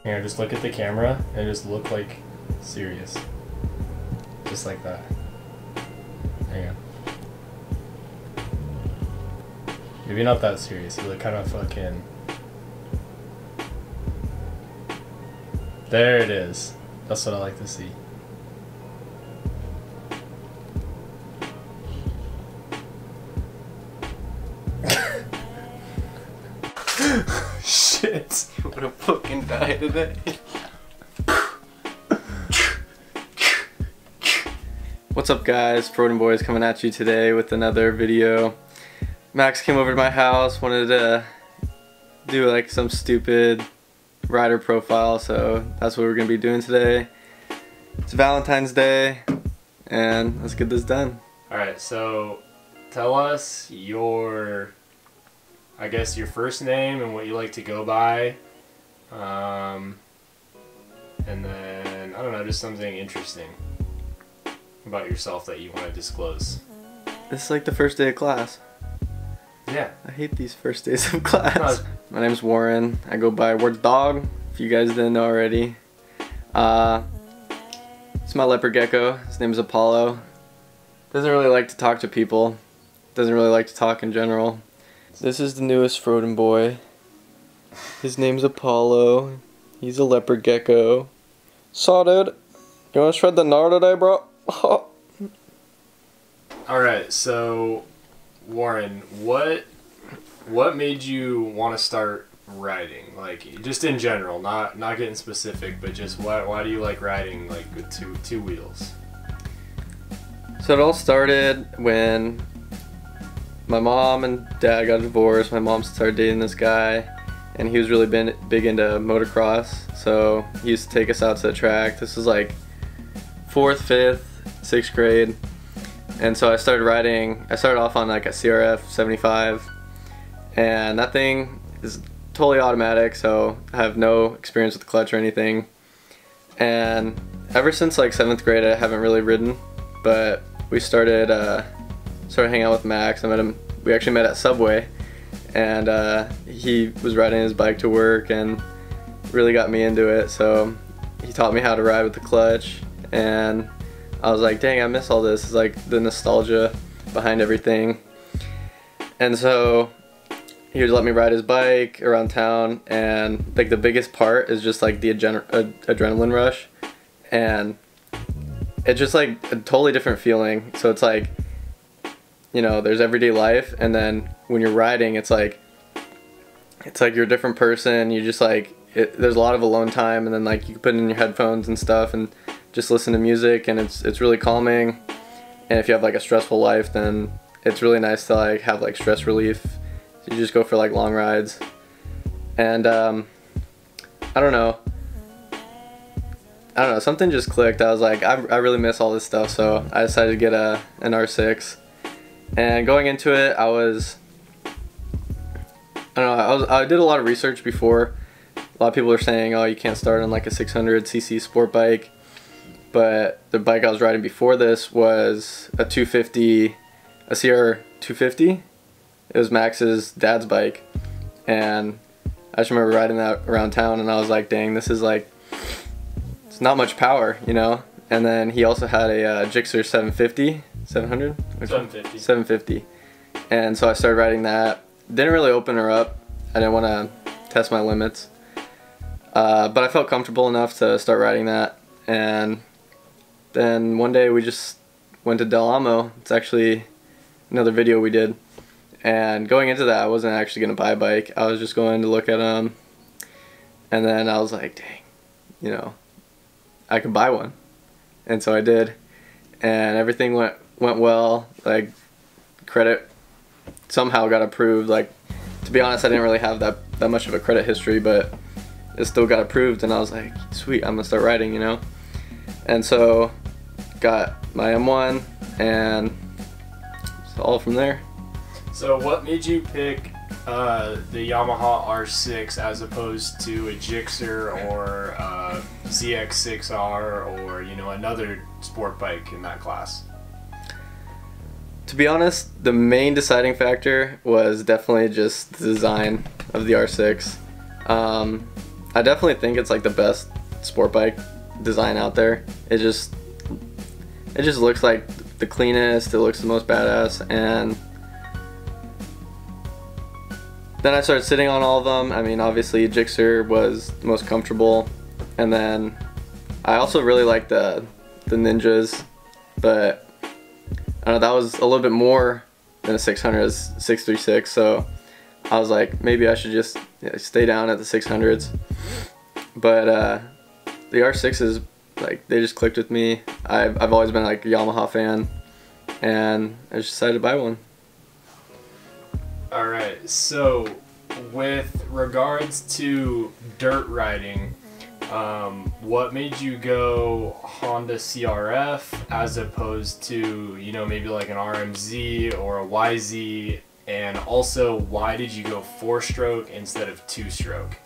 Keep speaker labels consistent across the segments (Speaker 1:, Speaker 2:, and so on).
Speaker 1: Here, just look at the camera and just look like serious. Just like that. Hang on. Maybe not that serious. You look kind of fucking... There it is. That's what I like to see. Shit.
Speaker 2: I'm gonna fucking die today. What's up guys, Froden Boys coming at you today with another video. Max came over to my house, wanted to do like some stupid rider profile, so that's what we're gonna be doing today. It's Valentine's Day, and let's get this done.
Speaker 1: Alright, so tell us your, I guess, your first name and what you like to go by. And then, I don't know, just something interesting about yourself that you want to disclose.
Speaker 2: This is like the first day of class.
Speaker 1: Yeah.
Speaker 2: I hate these first days of class. My name's Warren. I go by Wardog, if you guys didn't know already. It's my leopard gecko. His name is Apollo. Doesn't really like to talk to people. Doesn't really like to talk in general. This is the newest Froden boy. His name's Apollo. He's a leopard gecko. Saw, dude. You wanna shred the gnar today, bro?
Speaker 1: Alright, so Warren, what made you want to start riding? Like, just in general, not getting specific, but just why do you like riding like with two wheels?
Speaker 2: So it all started when my mom and dad got divorced. My mom started dating this guy, and he was really big into motocross. So he used to take us out to the track. This was like 4th, 5th, 6th grade. And so I started riding. I started off on like a CRF 75, and that thing is totally automatic, so I have no experience with the clutch or anything. And ever since like 7th grade, I haven't really ridden, but we started hanging out with Max. I met him. We actually met at Subway, and he was riding his bike to work and really got me into it. So he taught me how to ride with the clutch, and I was like, dang, I miss all this. It's like the nostalgia behind everything. And so he would let me ride his bike around town, and like the biggest part is just like the adrenaline rush, and it's just like a totally different feeling. So it's like, you know, there's everyday life, and then when you're riding, it's like you're a different person. You just like there's a lot of alone time, and then like you can put in your headphones and stuff and just listen to music, and it's really calming. And if you have like a stressful life, then it's really nice to like have like stress relief. So you just go for like long rides. And I don't know, something just clicked. I was like, I really miss all this stuff, so I decided to get an R6. And going into it, I did a lot of research before. A lot of people are saying, oh, you can't start on like a 600cc sport bike. But the bike I was riding before this was a 250, a CR 250. It was Max's dad's bike. And I just remember riding that around town, and I was like, dang, this is like, it's not much power, you know? And then he also had a Gixxer 750, 700?
Speaker 1: 750.
Speaker 2: 750. And so I started riding that. Didn't really open her up. I didn't want to test my limits. But I felt comfortable enough to start riding that. And then one day we just went to Del Amo. It's actually another video we did. And going into that, I wasn't actually going to buy a bike. I was just going to look at them. And then I was like, dang, you know, I could buy one. And so I did. And everything went well. Like, credit somehow got approved. Like, to be honest, I didn't really have that much of a credit history, but it still got approved. And I was like, sweet, I'm going to start riding, you know. And so got my M1, and it's all from there.
Speaker 1: So what made you pick the Yamaha R6 as opposed to a Gixxer or a ZX6R or, you know, another sport bike in that class?
Speaker 2: To be honest, the main deciding factor was definitely just the design of the R6. I definitely think it's like the best sport bike design out there. It just looks like the cleanest, it looks the most badass, and then I started sitting on all of them. I mean, obviously Gixxer was the most comfortable, and then I also really like the Ninjas, but I don't know, that was a little bit more than a 600's 636, so I was like, maybe I should just stay down at the 600s. But the R6s, like, they just clicked with me. I've always been like a Yamaha fan, and I just decided to buy one.
Speaker 1: Alright, so with regards to dirt riding, what made you go Honda CRF as opposed to, you know, maybe like an RMZ or a YZ? And also, why did you go 4-stroke instead of 2-stroke?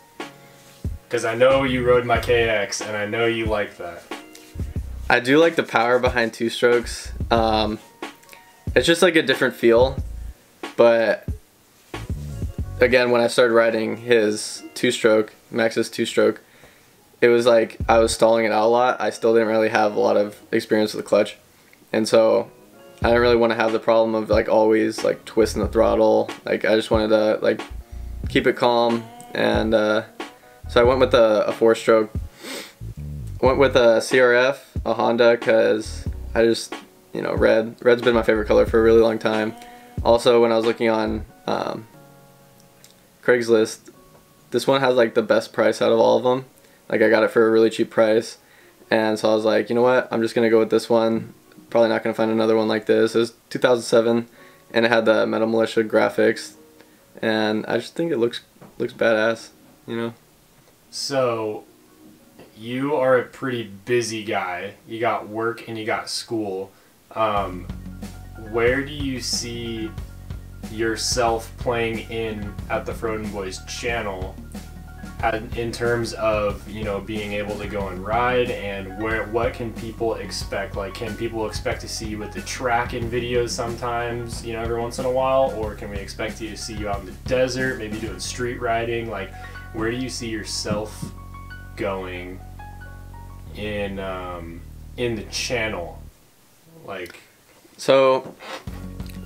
Speaker 1: Because I know you rode my KX, and I know you like that.
Speaker 2: I do like the power behind 2-strokes. It's just like a different feel, but again, when I started riding his 2-stroke, Max's 2-stroke, it was like I was stalling it out a lot. I still didn't really have a lot of experience with the clutch, and so I didn't really want to have the problem of like always like twisting the throttle. Like I just wanted to like keep it calm, and so I went with a 4-stroke. Went with a CRF, a Honda, because I just, you know, red's been my favorite color for a really long time. Also, when I was looking on Craigslist, this one has like the best price out of all of them. Like I got it for a really cheap price, and so I was like, you know what, I'm just gonna go with this one. Probably not gonna find another one like this. It was 2007, and it had the Metal Militia graphics, and I just think it looks badass, you know.
Speaker 1: So, you are a pretty busy guy. You got work and you got school. Where do you see yourself playing in at the Froden Boys channel in terms of, you know, being able to go and ride, and what can people expect? Like, can people expect to see you at the track in videos sometimes, you know, every once in a while, or can we expect to see you out in the desert, maybe doing street riding? Like, where do you see yourself going in the channel? Like,
Speaker 2: so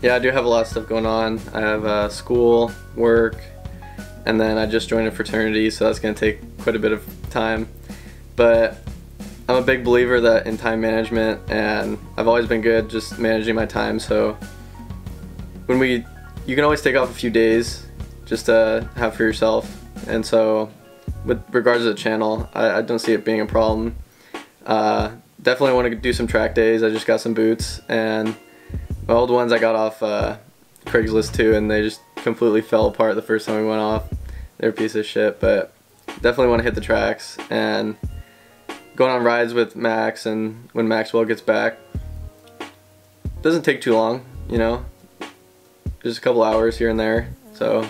Speaker 2: yeah, I do have a lot of stuff going on. I have school, work, and then I just joined a fraternity, so that's going to take quite a bit of time. But I'm a big believer that in time management, and I've always been good just managing my time. So you can always take off a few days just to have for yourself. And so with regards to the channel, I don't see it being a problem. Definitely want to do some track days. I just got some boots, and my old ones I got off Craigslist too, and they just completely fell apart the first time we went off. They're a piece of shit, but definitely want to hit the tracks and going on rides with Max, and when Maxwell gets back, doesn't take too long, you know, just a couple hours here and there. So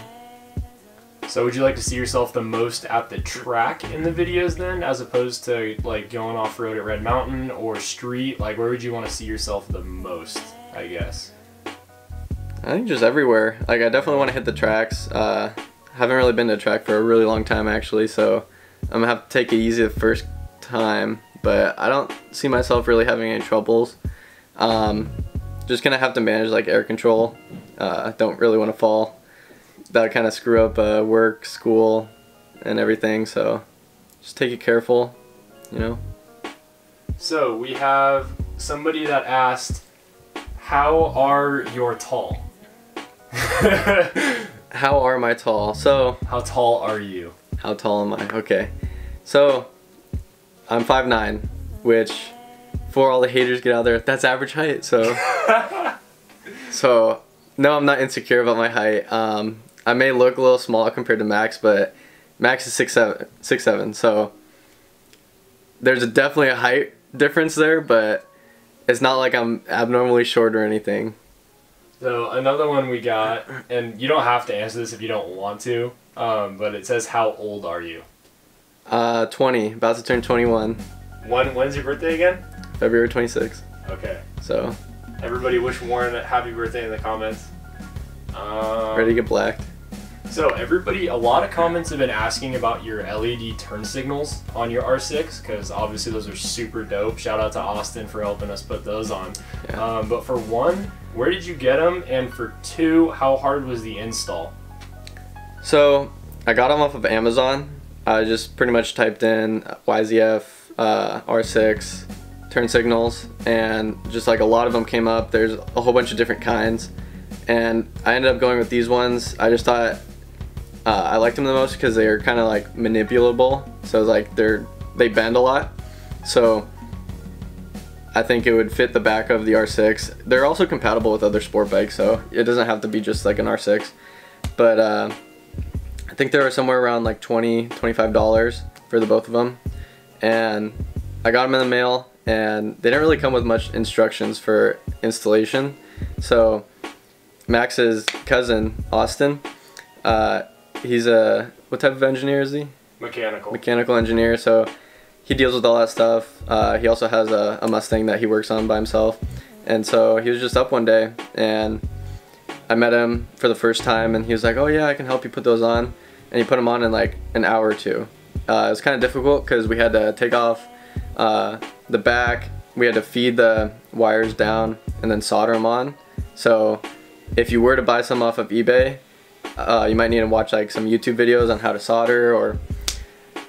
Speaker 1: would you like to see yourself the most at the track in the videos then, as opposed to like going off road at Red Mountain or street? Like, where would you want to see yourself the most, I guess?
Speaker 2: I think just everywhere. Like, I definitely want to hit the tracks. Haven't really been to a track for a really long time actually, so I'm gonna have to take it easy the first time, but I don't see myself really having any troubles. Just gonna have to manage like air control. I don't really want to fall. That would kind of screw up work, school, and everything, so just take it careful, you know.
Speaker 1: So we have somebody that asked, how are your tall?
Speaker 2: How are my tall? So
Speaker 1: how tall are you?
Speaker 2: How tall am I? Okay, so I'm 5'9", which for all the haters get out there, that's average height. So so no, I'm not insecure about my height. I may look a little small compared to Max, but Max is 6'7", so there's definitely a height difference there, but it's not like I'm abnormally short or anything.
Speaker 1: So another one we got, and you don't have to answer this if you don't want to, but it says, how old are you?
Speaker 2: 20, about to turn 21.
Speaker 1: When's your birthday again?
Speaker 2: February 26th.
Speaker 1: Okay.
Speaker 2: So
Speaker 1: everybody wish Warren a happy birthday in the comments.
Speaker 2: Ready to get blacked.
Speaker 1: So everybody, a lot of comments have been asking about your LED turn signals on your R6, because obviously those are super dope. Shout out to Austin for helping us put those on.
Speaker 2: Yeah.
Speaker 1: But for one, where did you get them? And for two, how hard was the install?
Speaker 2: So I got them off of Amazon. I just pretty much typed in YZF R6 turn signals, and just like a lot of them came up. There's a whole bunch of different kinds, and I ended up going with these ones. I just thought I liked them the most because they are kind of like manipulable, so it's like they bend a lot, so I think it would fit the back of the R6. They're also compatible with other sport bikes, so it doesn't have to be just like an R6, but I think they were somewhere around like $20–25 for the both of them, and I got them in the mail, and they didn't really come with much instructions for installation. So Max's cousin, Austin, he's what type of engineer is he? Mechanical engineer, so he deals with all that stuff. He also has a Mustang that he works on by himself, and so he was just up one day, and I met him for the first time, and he was like, oh yeah, I can help you put those on, and he put them on in like an hour or two. It was kind of difficult because we had to take off the back, we had to feed the wires down and then solder them on. So if you were to buy some off of eBay, you might need to watch like some YouTube videos on how to solder or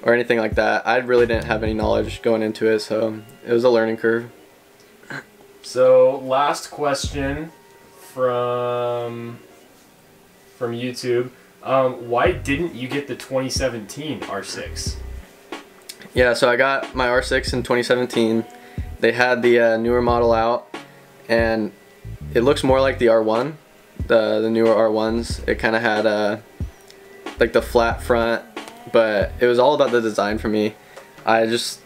Speaker 2: anything like that. I really didn't have any knowledge going into it, so it was a learning curve.
Speaker 1: So last question from YouTube. Why didn't you get the 2017 R6?
Speaker 2: Yeah, so I got my R6 in 2017. They had the newer model out, and it looks more like the R1, the newer R1s. It kind of had like the flat front, but it was all about the design for me. I just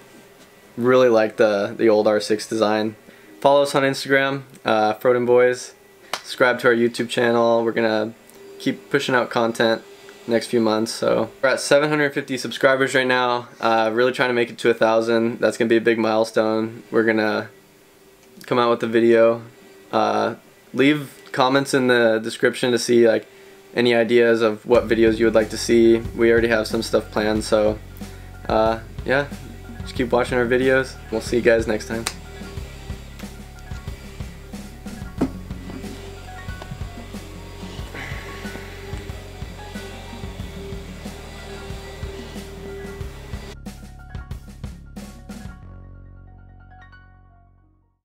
Speaker 2: really like the old R6 design. Follow us on Instagram, Froden Boys. Subscribe to our YouTube channel. We're gonna keep pushing out content next few months. So we're at 750 subscribers right now. Really trying to make it to 1,000. That's gonna be a big milestone. We're gonna come out with a video. Leave comments in the description to see like any ideas of what videos you would like to see. We already have some stuff planned, so yeah, just keep watching our videos. We'll see you guys next time.